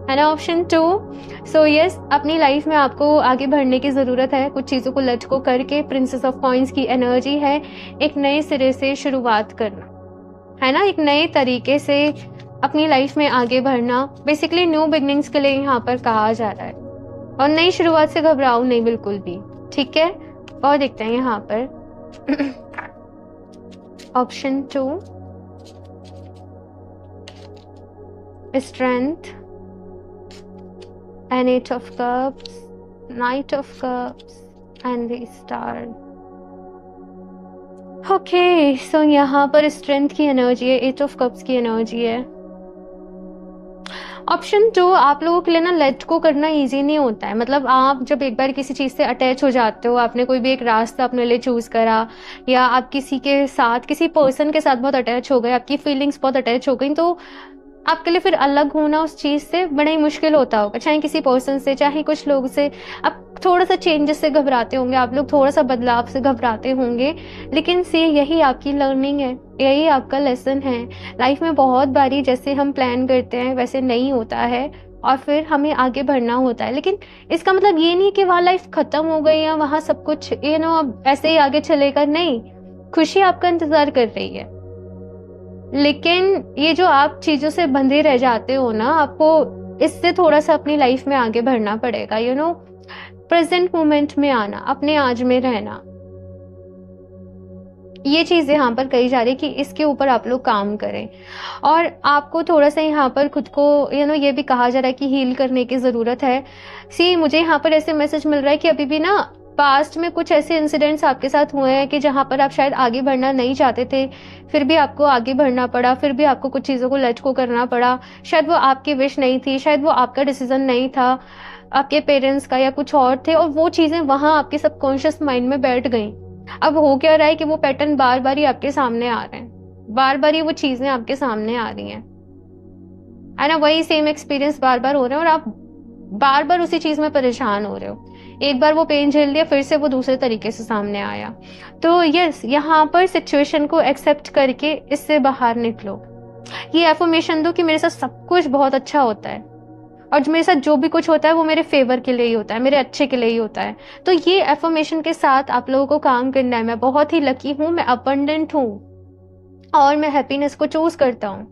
ना ऑप्शन 2। सो यस, अपनी लाइफ में आपको आगे बढ़ने की जरूरत है, कुछ चीजों को लेट गो करके। प्रिंसेस ऑफ कॉइंस की एनर्जी है, एक नए सिरे से शुरुआत करना है ना, एक नए तरीके से अपनी लाइफ में आगे बढ़ना। बेसिकली न्यू बिगनिंग्स के लिए यहाँ पर कहा जा रहा है। और नई शुरुआत से घबराओ नहीं बिल्कुल भी, ठीक है। और देखते हैं यहाँ पर option 2, strength and 8 of cups, Knight of cups and the star। Okay, so यहाँ पर स्ट्रेंथ की एनर्जी है, 8 of cups की एनर्जी है। ऑप्शन 2, आप लोगों के लिए ना लेट को करना इजी नहीं होता है। मतलब आप जब एक बार किसी चीज़ से अटैच हो जाते हो, आपने कोई भी एक रास्ता अपने लिए चूज करा, या आप किसी के साथ, किसी पर्सन के साथ बहुत अटैच हो गए, आपकी फीलिंग्स बहुत अटैच हो गई, तो आपके लिए फिर अलग होना उस चीज से बड़ा ही मुश्किल होता होगा, चाहे किसी पर्सन से, चाहे कुछ लोग से। आप थोड़ा सा चेंजेस से घबराते होंगे, आप लोग थोड़ा सा बदलाव से घबराते होंगे। लेकिन से यही आपकी लर्निंग है, यही आपका लेसन है। लाइफ में बहुत बारी जैसे हम प्लान करते हैं वैसे नहीं होता है, और फिर हमें आगे बढ़ना होता है। लेकिन इसका मतलब ये नहीं कि वहाँ लाइफ खत्म हो गई या वहाँ सब कुछ अब ऐसे ही आगे चलेगा, नहीं। खुशी आपका इंतजार कर रही है। लेकिन ये जो आप चीजों से बंधे रह जाते हो ना, आपको इससे थोड़ा सा अपनी लाइफ में आगे बढ़ना पड़ेगा। प्रेजेंट मोमेंट में आना, अपने आज में रहना, ये चीज यहाँ पर कही जा रही है कि इसके ऊपर आप लोग काम करें। और आपको थोड़ा सा यहाँ पर खुद को ये भी कहा जा रहा है कि हील करने की जरूरत है। मुझे यहाँ पर ऐसे मैसेज मिल रहा है कि अभी भी ना पास्ट में कुछ ऐसे इंसिडेंट्स आपके साथ हुए हैं कि जहाँ पर आप शायद आगे बढ़ना नहीं चाहते थे, फिर भी आपको आगे बढ़ना पड़ा, फिर भी आपको कुछ चीज़ों को लेट गो करना पड़ा। शायद वो आपकी विश नहीं थी, शायद वो आपका डिसीजन नहीं था, आपके पेरेंट्स का या कुछ और थे, और वो चीज़ें वहाँ आपके सबकॉन्शियस माइंड में बैठ गई। अब हो क्या रहा है कि वो पैटर्न बार बार ही आपके सामने आ रहे हैं, बार बार ही वो चीज़ें आपके सामने आ रही हैं, है ना। वही सेम एक्सपीरियंस बार बार हो रहे हैं और आप बार बार उसी चीज़ में परेशान हो रहे हो। एक बार वो पेन झेल लिया, फिर से वो दूसरे तरीके से सामने आया। तो यस, यहाँ पर सिचुएशन को एक्सेप्ट करके इससे बाहर निकलो। ये एफर्मेशन दो कि मेरे साथ सब कुछ बहुत अच्छा होता है और मेरे साथ जो भी कुछ होता है वो मेरे फेवर के लिए ही होता है, मेरे अच्छे के लिए ही होता है। तो ये एफर्मेशन के साथ आप लोगों को काम करना है। मैं बहुत ही लकी हूँ, मैं अबंडेंट हूँ और मैं हैप्पीनेस को चूज करता हूँ,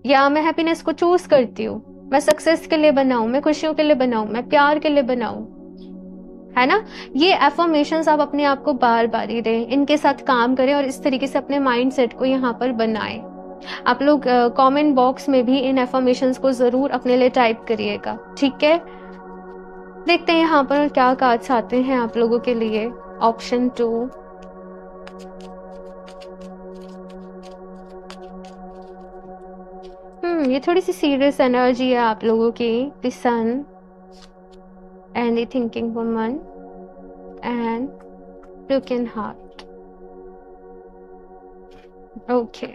या मैं हैप्पीनेस को चूज करती हूँ। मैं सक्सेस के लिए बनाऊं, मैं खुशियों के लिए बनाऊं, मैं प्यार के लिए बनाऊं, है ना। ये एफर्मेशंस आप अपने आप को बार बार ही दें, इनके साथ काम करें और इस तरीके से अपने माइंड सेट को यहाँ पर बनाएं। आप लोग कमेंट बॉक्स में भी इन एफर्मेशंस को जरूर अपने लिए टाइप करिएगा, ठीक है। देखते हैं यहाँ पर क्या कार्ड्स आते हैं आप लोगों के लिए। ऑप्शन 2, ये थोड़ी सी सीरियस एनर्जी है आप लोगों की। The sun and the thinking woman and broken heart. Okay,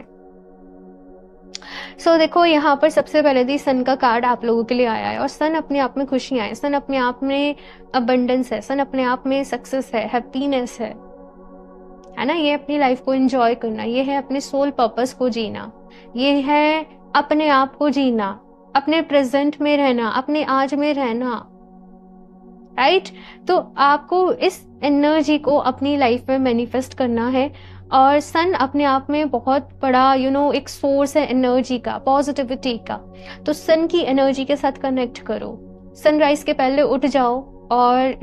so देखो यहाँ पर सबसे पहले दी सन का कार्ड आप लोगों के लिए आया है और सन अपने आप में खुशियां है, सन अपने आप में अबंडेंस है, सन अपने आप में सक्सेस है, हैप्पीनेस है ना। ये अपनी लाइफ को एंजॉय करना, ये है अपने सोल पर्पस को जीना, ये है अपने आप को जीना, अपने प्रेजेंट में रहना, अपने आज में रहना, राइट। तो आपको इस एनर्जी को अपनी लाइफ में मैनिफेस्ट करना है। और सन अपने आप में बहुत बड़ा एक सोर्स है एनर्जी का, पॉजिटिविटी का। तो सन की एनर्जी के साथ कनेक्ट करो। सनराइज के पहले उठ जाओ और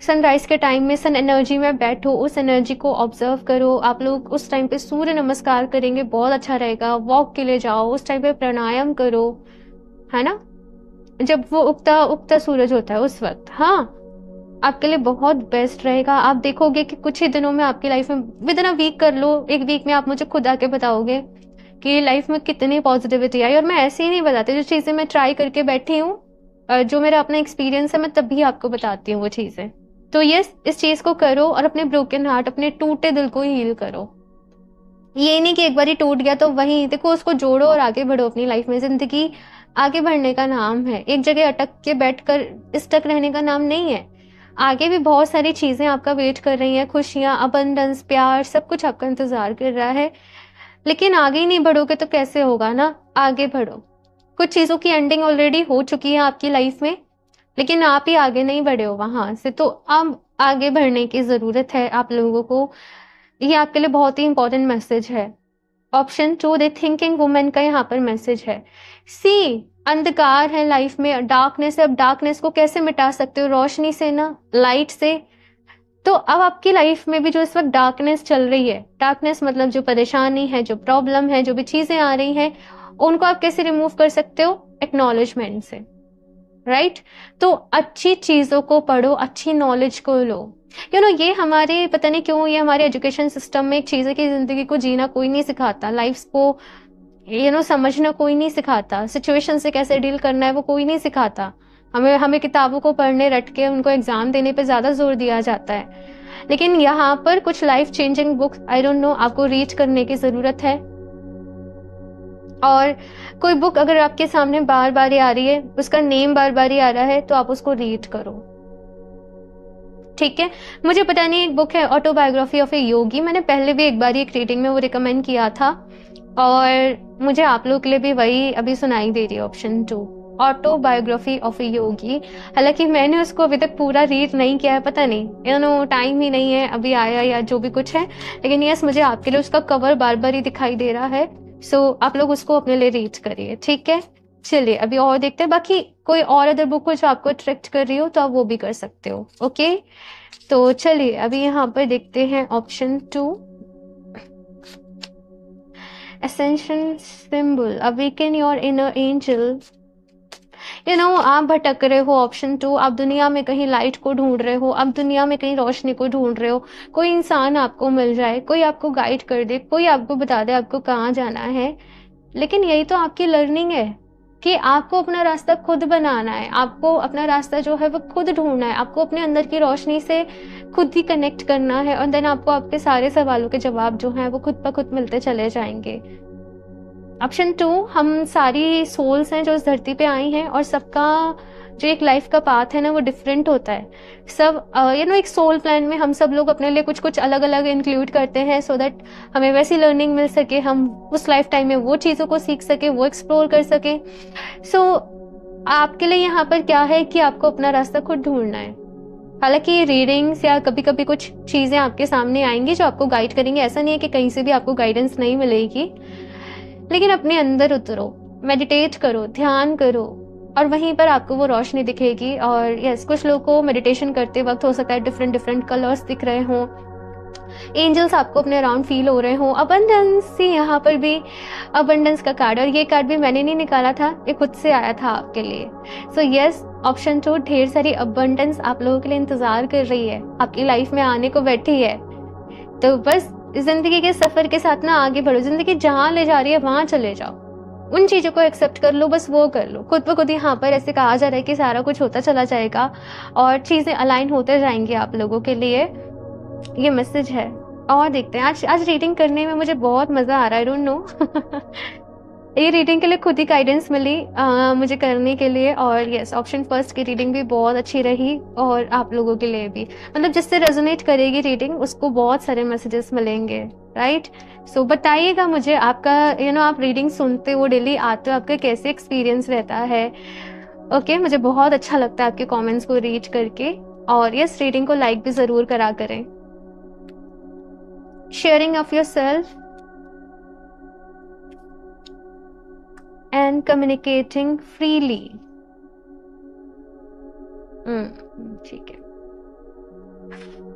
सनराइज के टाइम में सन एनर्जी में बैठो, उस एनर्जी को ऑब्जर्व करो। आप लोग उस टाइम पे सूर्य नमस्कार करेंगे, बहुत अच्छा रहेगा। वॉक के लिए जाओ, उस टाइम पे प्राणायाम करो, है ना। जब वो उगता सूरज होता है उस वक्त, हाँ, आपके लिए बहुत बेस्ट रहेगा। आप देखोगे कि कुछ ही दिनों में आपकी लाइफ में, विद इन अ वीक कर लो, एक वीक में आप मुझे खुद आके बताओगे कि लाइफ में कितनी पॉजिटिविटी आई। और मैं ऐसे ही नहीं बताती, जो चीजें मैं ट्राई करके बैठी हूँ, जो मेरा अपना एक्सपीरियंस है, मैं तब भी आपको बताती हूँ वो चीजें। तो यस, इस चीज को करो और अपने ब्रोकन हार्ट, अपने टूटे दिल को हील करो। ये नहीं कि एक बार ही टूट गया तो वहीं देखो, उसको जोड़ो और आगे बढ़ो अपनी लाइफ में। जिंदगी आगे बढ़ने का नाम है, एक जगह अटक के बैठकर स्टक रहने का नाम नहीं है। आगे भी बहुत सारी चीजें आपका वेट कर रही हैं, खुशियां, अबंडेंस, प्यार, सब कुछ आपका इंतजार कर रहा है। लेकिन आगे ही नहीं बढ़ोगे तो कैसे होगा ना। आगे बढ़ो। कुछ चीजों की एंडिंग ऑलरेडी हो चुकी है आपकी लाइफ में, लेकिन आप ही आगे नहीं बढ़े हो वहां से। तो अब आगे बढ़ने की जरूरत है आप लोगों को। ये आपके लिए बहुत ही इंपॉर्टेंट मैसेज है। ऑप्शन 2, द थिंकिंग वुमेन का यहाँ पर मैसेज है। अंधकार है लाइफ में, डार्कनेस है। अब डार्कनेस को कैसे मिटा सकते हो? रोशनी से ना, लाइट से। तो अब आपकी लाइफ में भी जो इस वक्त डार्कनेस चल रही है, डार्कनेस मतलब जो परेशानी है, जो प्रॉब्लम है, जो भी चीजें आ रही हैं, उनको आप कैसे रिमूव कर सकते हो? एक्नॉलेजमेंट से, राइट। तो अच्छी चीजों को पढ़ो, अच्छी नॉलेज को लो। ये हमारे, पता नहीं क्यों, ये हमारे एजुकेशन सिस्टम में एक चीज है कि जिंदगी को जीना कोई नहीं सिखाता, लाइफ को समझना कोई नहीं सिखाता, सिचुएशन से कैसे डील करना है वो कोई नहीं सिखाता। हमें किताबों को पढ़ने, रट के उनको एग्जाम देने पे ज्यादा जोर दिया जाता है। लेकिन यहाँ पर कुछ life changing books, I don't know, आपको रीड करने की जरूरत है। और कोई बुक अगर आपके सामने बार बार आ रही है, उसका नेम बार बार आ रहा है, तो आप उसको रीड करो, ठीक है। मुझे पता नहीं, एक बुक है ऑटोबायोग्राफी ऑफ ए योगी, मैंने पहले भी एक बार एक रीडिंग में वो रिकमेंड किया था, और मुझे आप लोग के लिए भी वही अभी सुनाई दे रही है, ऑप्शन 2। ऑटोबायोग्राफी ऑफ ए योगी। हालांकि मैंने उसको अभी तक पूरा रीड नहीं किया है, पता नहीं टाइम ही नहीं है अभी आया या जो भी कुछ है, लेकिन यस मुझे आपके लिए उसका कवर बार बार ही दिखाई दे रहा है। सो आप लोग उसको अपने लिए रीड करिए, ठीक है। चलिए अभी और देखते हैं, बाकी कोई और अदर बुक हो जो आपको अट्रैक्ट कर रही हो तो आप वो भी कर सकते हो, ओके। तो चलिए अभी यहाँ पर देखते हैं option 2, Ascension symbol, awaken your inner angel। आप भटक रहे हो, ऑप्शन 2, आप दुनिया में कहीं लाइट को ढूंढ रहे हो, आप दुनिया में कहीं रोशनी को ढूंढ रहे हो। कोई इंसान आपको मिल जाए, कोई आपको गाइड कर दे, कोई आपको बता दे आपको कहाँ जाना है। लेकिन यही तो आपकी लर्निंग है कि आपको अपना रास्ता खुद बनाना है, आपको अपना रास्ता जो है वो खुद ढूंढना है, आपको अपने अंदर की रोशनी से खुद ही कनेक्ट करना है, और देन आपको आपके सारे सवालों के जवाब जो हैं वो खुद ब खुद मिलते चले जाएंगे। ऑप्शन 2, हम सारी सोल्स हैं जो इस धरती पे आई हैं, और सबका जो एक लाइफ का पाथ है ना वो डिफरेंट होता है। सब एक सोल प्लान में हम सब लोग अपने लिए कुछ कुछ अलग अलग इंक्लूड करते हैं, सो दैट हमें वैसी लर्निंग मिल सके, हम उस लाइफ टाइम में वो चीज़ों को सीख सके, वो एक्सप्लोर कर सके। सो आपके लिए यहाँ पर क्या है कि आपको अपना रास्ता खुद ढूंढना है। हालांकि ये रीडिंग्स या कभी कभी कुछ चीज़ें आपके सामने आएंगी जो आपको गाइड करेंगे, ऐसा नहीं है कि कहीं से भी आपको गाइडेंस नहीं मिलेगी, लेकिन अपने अंदर उतरो, मेडिटेट करो, ध्यान करो, और वहीं पर आपको वो रोशनी दिखेगी। और यस, कुछ लोगों को मेडिटेशन करते वक्त हो सकता है डिफरेंट डिफरेंट कलर्स दिख रहे हों, एंजल्स आपको अपने अराउंड फील हो रहे हों, अबंडेंस, यहाँ पर भी अबंडेंस का कार्ड, और ये कार्ड भी मैंने नहीं निकाला था, ये खुद से आया था आपके लिए। सो यस, ऑप्शन 2, ढेर सारी अबंडेंस आप लोगों के लिए इंतजार कर रही है, आपकी लाइफ में आने को बैठी है। तो बस जिंदगी के सफर के साथ ना आगे बढ़ो, जिंदगी जहाँ ले जा रही है वहां चले जाओ, उन चीजों को एक्सेप्ट कर लो, बस वो कर लो। खुद ब खुद यहाँ पर ऐसे कहा जा रहा है कि सारा कुछ होता चला जाएगा और चीजें अलाइन होते जाएंगी आप लोगों के लिए, ये मैसेज है। और देखते हैं, आज रीडिंग करने में मुझे बहुत मजा आ रहा है, आई डोंट नो ये रीडिंग के लिए खुद ही गाइडेंस मिली मुझे करने के लिए। और यस, ऑप्शन फर्स्ट की रीडिंग भी बहुत अच्छी रही, और आप लोगों के लिए भी, मतलब जिससे रेजोनेट करेगी रीडिंग उसको बहुत सारे मैसेजेस मिलेंगे, राइट। सो बताइएगा मुझे आपका आप रीडिंग सुनते हो, डेली आते हो, आपका कैसे एक्सपीरियंस रहता है। ओके, मुझे बहुत अच्छा लगता है आपके कॉमेंट्स को रीड करके। और यस, रीडिंग को लाइक भी जरूर करा करें। Sharing of your self and communicating freely। ठीक है।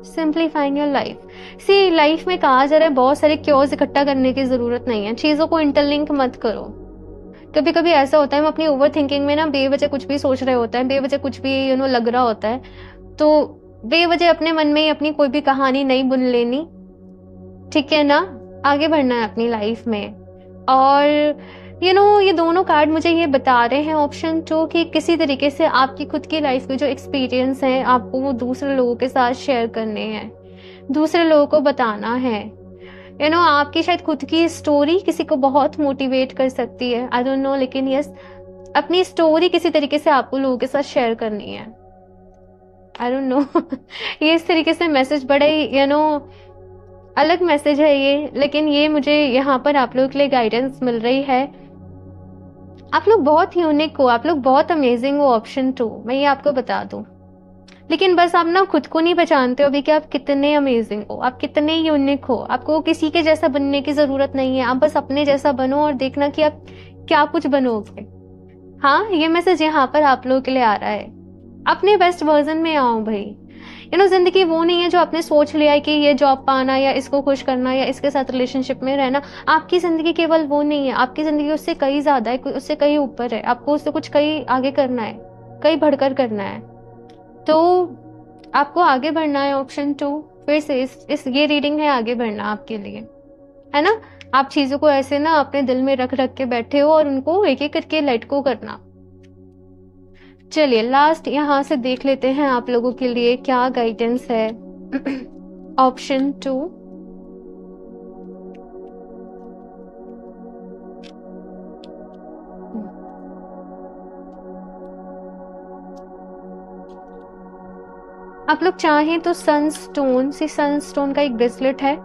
Simplifying your life, see life में कहा जा रहा है बहुत सारे क्योर्स इकट्ठा करने की जरूरत नहीं है, चीजों को इंटरलिंक मत करो। कभी कभी ऐसा होता है हम अपनी ओवर थिंकिंग में ना बेवजह कुछ भी सोच रहे होते हैं, बेवजह कुछ भी लग रहा होता है, तो बेवजह अपने मन में ही अपनी कोई भी कहानी नहीं बुन लेनी, ठीक है ना। आगे बढ़ना है अपनी लाइफ में। और ये दोनों कार्ड मुझे ये बता रहे हैं, ऑप्शन 2, कि किसी तरीके से आपकी खुद की लाइफ के जो एक्सपीरियंस हैं आपको वो दूसरे लोगों के साथ शेयर करने हैं, दूसरे लोगों को बताना है। आपकी शायद खुद की स्टोरी किसी को बहुत मोटिवेट कर सकती है, आई डोंट नो, लेकिन यस, अपनी स्टोरी किसी तरीके से आपको लोगों के साथ शेयर करनी है, आई डोंट नो ये इस तरीके से मैसेज बड़ा ही अलग मैसेज है ये, लेकिन ये मुझे यहाँ पर आप लोगों के लिए गाइडेंस मिल रही है। आप लोग बहुत यूनिक हो, आप लोग बहुत अमेजिंग हो, ऑप्शन 2, मैं ये आपको बता दूं। लेकिन बस आप ना खुद को नहीं पहचानते हो अभी कि आप कितने अमेजिंग हो, आप कितने यूनिक हो। आपको किसी के जैसा बनने की जरूरत नहीं है, आप बस अपने जैसा बनो और देखना कि आप क्या कुछ बनोगे। हाँ, ये मैसेज यहाँ पर आप लोगों के लिए आ रहा है, अपने बेस्ट वर्जन में आओ भाई। जिंदगी वो नहीं है जो आपने सोच लिया है कि ये जॉब पाना या इसको खुश करना या इसके साथ रिलेशनशिप में रहना। आपकी जिंदगी केवल वो नहीं है, आपकी जिंदगी उससे कई ज्यादा है, उससे कई ऊपर है, आपको उससे कुछ कई आगे करना है, कई बढ़कर करना है। तो आपको आगे बढ़ना है, ऑप्शन 2। फिर से इस ये रीडिंग है आगे बढ़ना आपके लिए, है ना। आप चीजों को ऐसे ना अपने दिल में रख रख के बैठे हो और उनको एक एक करके लेट गो करना। चलिए लास्ट यहाँ से देख लेते हैं आप लोगों के लिए क्या गाइडेंस है। ऑप्शन 2, आप लोग चाहें तो सनस्टोन का एक ब्रेसलेट है,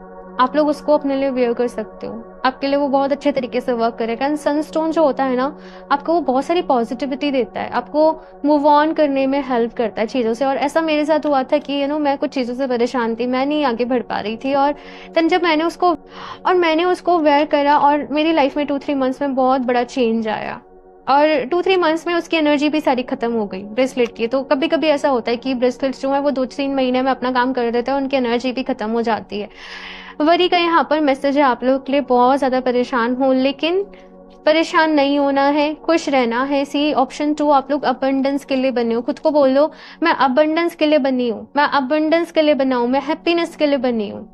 आप लोग उसको अपने लिए वेयर कर सकते हो। आपके लिए वो बहुत अच्छे तरीके से वर्क करेगा। एंड सनस्टोन जो होता है ना, आपको वो बहुत सारी पॉजिटिविटी देता है, आपको मूव ऑन करने में हेल्प करता है चीज़ों से। और ऐसा मेरे साथ हुआ था कि मैं कुछ चीज़ों से परेशान थी, मैं नहीं आगे बढ़ पा रही थी, और देन जब मैंने उसको वेयर करा और मेरी लाइफ में 2-3 मंथ्स में बहुत बड़ा चेंज आया। और 2-3 मंथ्स में उसकी एनर्जी भी सारी खत्म हो गई ब्रेसलेट की। तो कभी कभी ऐसा होता है कि ब्रेसलेट्स जो है वो 2-3 महीने में अपना काम कर देते हैं, उनकी एनर्जी भी खत्म हो जाती है। वरी का यहाँ पर मैसेज है आप लोगों के लिए, बहुत ज़्यादा परेशान हो, लेकिन परेशान नहीं होना है, खुश रहना है। सी ऑप्शन 2, आप लोग अबंडेंस के लिए बने हो। खुद को बोलो, मैं अबंडेंस के लिए बनी हूँ, मैं अबंडेंस के लिए बना हूँ, मैं हैप्पीनेस के लिए बनी हूँ।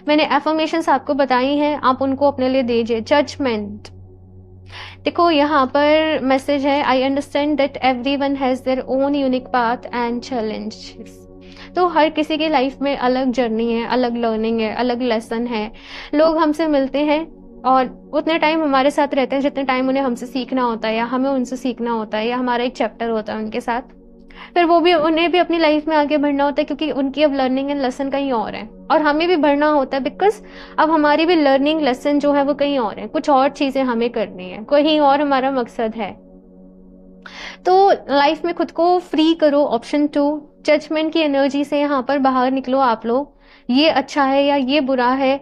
मैंने एफर्मेशंस आपको बताई हैं, आप उनको अपने लिए दीजिए। जजमेंट, देखो यहाँ पर मैसेज है, I understand that everyone has their own unique path and challenges. तो हर किसी की लाइफ में अलग जर्नी है, अलग लर्निंग है, अलग लेसन है। लोग हमसे मिलते हैं और उतने टाइम हमारे साथ रहते हैं जितने टाइम उन्हें हमसे सीखना होता है, या हमें उनसे सीखना होता है, या हमारा एक चैप्टर होता है उनके साथ। फिर उन्हें भी अपनी लाइफ में आगे बढ़ना होता है, क्योंकि उनकी अब लर्निंग एंड लेसन कहीं और है, और हमें भी बढ़ना होता है, बिकॉज अब हमारी भी लर्निंग लेसन जो है वो कहीं और है, कुछ और चीजें हमें करनी है, कहीं और हमारा मकसद है। तो लाइफ में खुद को फ्री करो। ऑप्शन 2, जजमेंट की एनर्जी से यहाँ पर बाहर निकलो आप लोग। ये अच्छा है या ये बुरा है,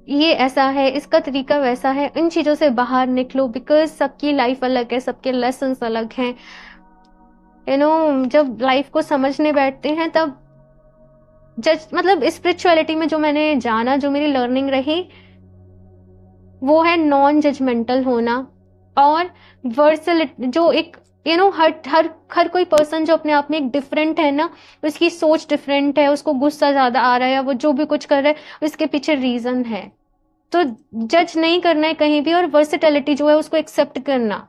ये ऐसा है, इसका तरीका वैसा है, इन चीजों से बाहर निकलो, बिकॉज सबकी लाइफ अलग है, सबके लेसन अलग हैं। जब लाइफ को समझने बैठते हैं तब मतलब स्पिरिचुअलिटी में जो मैंने जाना, जो मेरी लर्निंग रही, वो है नॉन जजमेंटल होना। और वर्सलिटी, जो एक हर कोई पर्सन जो अपने आप में एक डिफरेंट है ना, उसकी सोच डिफरेंट है, उसको गुस्सा ज्यादा आ रहा है, या वो जो भी कुछ कर रहा है उसके पीछे रीजन है। तो जज नहीं करना है कहीं भी, और वर्सेटिलिटी जो है उसको एक्सेप्ट करना।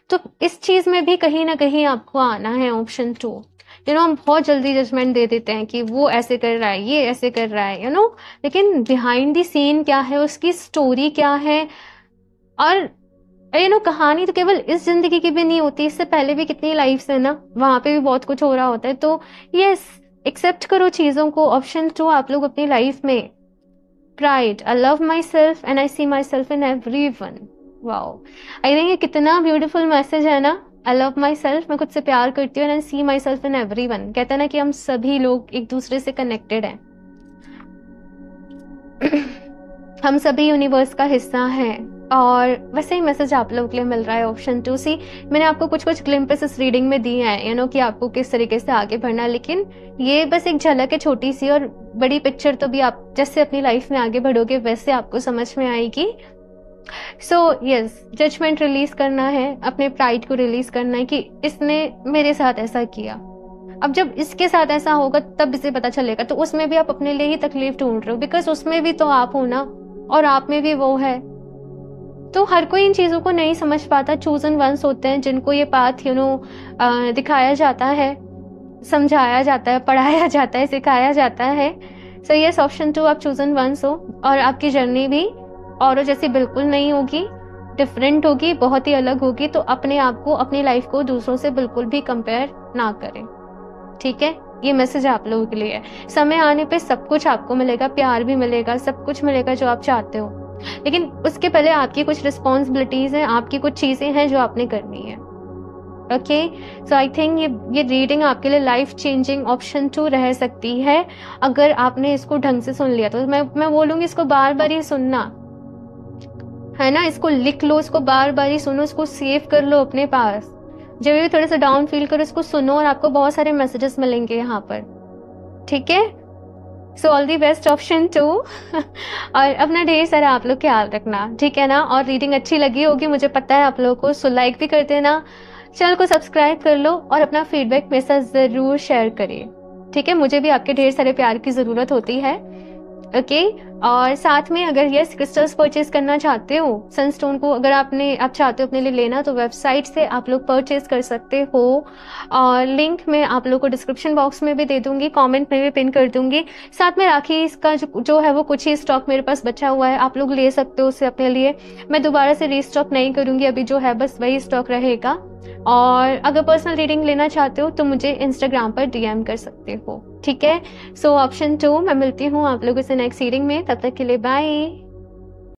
तो इस चीज में भी कहीं ना कहीं आपको आना है। ऑप्शन 2, हम बहुत जल्दी जजमेंट दे देते हैं कि वो ऐसे कर रहा है, ये ऐसे कर रहा है, लेकिन बिहाइंड द सीन क्या है, उसकी स्टोरी क्या है। और कहानी तो केवल इस जिंदगी की भी नहीं होती, इससे पहले भी कितनी लाइफ्स है ना, वहां पे भी बहुत कुछ हो रहा होता है। तो यस, एक्सेप्ट करो चीजों को। ऑप्शन 2, आप लोग अपनी लाइफ में pride, I love my self and I see my self in everyone. Wow, I think ये कितना ब्यूटीफुल मैसेज है ना। आई लव माई सेल्फ, मैं खुद से प्यार करती हूँ, and I see my self in everyone. कहते हैं ना कि हम सभी लोग एक दूसरे से कनेक्टेड हैं। हम सभी यूनिवर्स का हिस्सा हैं। और वैसे ही मैसेज आप लोगों के लिए मिल रहा है। ऑप्शन 2 सी, मैंने आपको कुछ ग्लिम्पसेस इस रीडिंग में दिए हैं, कि आपको किस तरीके से आगे बढ़ना है, लेकिन ये बस एक झलक है छोटी सी, और बड़ी पिक्चर तो भी आप जैसे अपनी लाइफ में आगे बढ़ोगे वैसे आपको समझ में आएगी। सो यस, जजमेंट रिलीज करना है, अपने प्राइड को रिलीज करना है कि इसने मेरे साथ ऐसा किया। अब जब इसके साथ ऐसा होगा तब इसे पता चलेगा, तो उसमें भी आप अपने लिए ही तकलीफ ढूंढ रहे हो, बिकॉज उसमें भी तो आप हो ना, और आप में भी वो है। तो हर कोई इन चीजों को नहीं समझ पाता। चूजन वंस होते हैं जिनको ये पाथ दिखाया जाता है, समझाया जाता है, पढ़ाया जाता है, सिखाया जाता है। सो यस, ऑप्शन 2, आप चूजन वंस हो, और आपकी जर्नी भी औरों जैसी बिल्कुल नहीं होगी, डिफरेंट होगी, बहुत ही अलग होगी। तो अपने आप को, अपनी लाइफ को दूसरों से बिल्कुल भी कंपेयर ना करें, ठीक है। ये मैसेज आप लोगों के लिए है। समय आने पे सब कुछ आपको मिलेगा, प्यार भी मिलेगा, सब कुछ मिलेगा जो आप चाहते हो, लेकिन उसके पहले आपकी कुछ रिस्पॉन्सिबिलिटीज हैं, आपकी कुछ चीजें हैं जो आपने करनी है। ओके, सो आई थिंक ये रीडिंग आपके लिए लाइफ चेंजिंग ऑप्शन 2 रह सकती है, अगर आपने इसको ढंग से सुन लिया। तो मैं बोलूंगी इसको बार बार ही सुनना है ना, इसको लिख लो, इसको बार बार ही सुनो, इसको सेव कर लो अपने पास। जब भी थोड़ा सा डाउन फील करो, इसको सुनो, और आपको बहुत सारे मैसेजेस मिलेंगे यहाँ पर, ठीक है। So all the best option 2। और अपना ढेर सारा आप लोग ख्याल रखना, ठीक है ना। और रीडिंग अच्छी लगी होगी मुझे पता है आप लोगों को, सो लाइक भी कर देना, चैनल को सब्सक्राइब कर लो, और अपना फीडबैक मेरे साथ जरूर शेयर करिए, ठीक है। मुझे भी आपके ढेर सारे प्यार की जरूरत होती है। ओके, और साथ में अगर यस क्रिस्टल्स परचेज करना चाहते हो, सनस्टोन को अगर आप चाहते हो अपने लिए लेना, तो वेबसाइट से आप लोग परचेज कर सकते हो, और लिंक मैं आप लोग को डिस्क्रिप्शन बॉक्स में भी दे दूंगी, कमेंट में भी पिन कर दूंगी। साथ में राखी इसका जो है वो कुछ ही स्टॉक मेरे पास बचा हुआ है, आप लोग ले सकते हो उसे अपने लिए। मैं दोबारा से रीस्टॉक नहीं करूंगी, अभी जो है बस वही स्टॉक रहेगा। और अगर पर्सनल रीडिंग लेना चाहते हो तो मुझे इंस्टाग्राम पर DM कर सकते हो, ठीक है। सो ऑप्शन 2, मैं मिलती हूँ आप लोगों से नेक्स्ट रीडिंग में, तब तक के लिए बाय।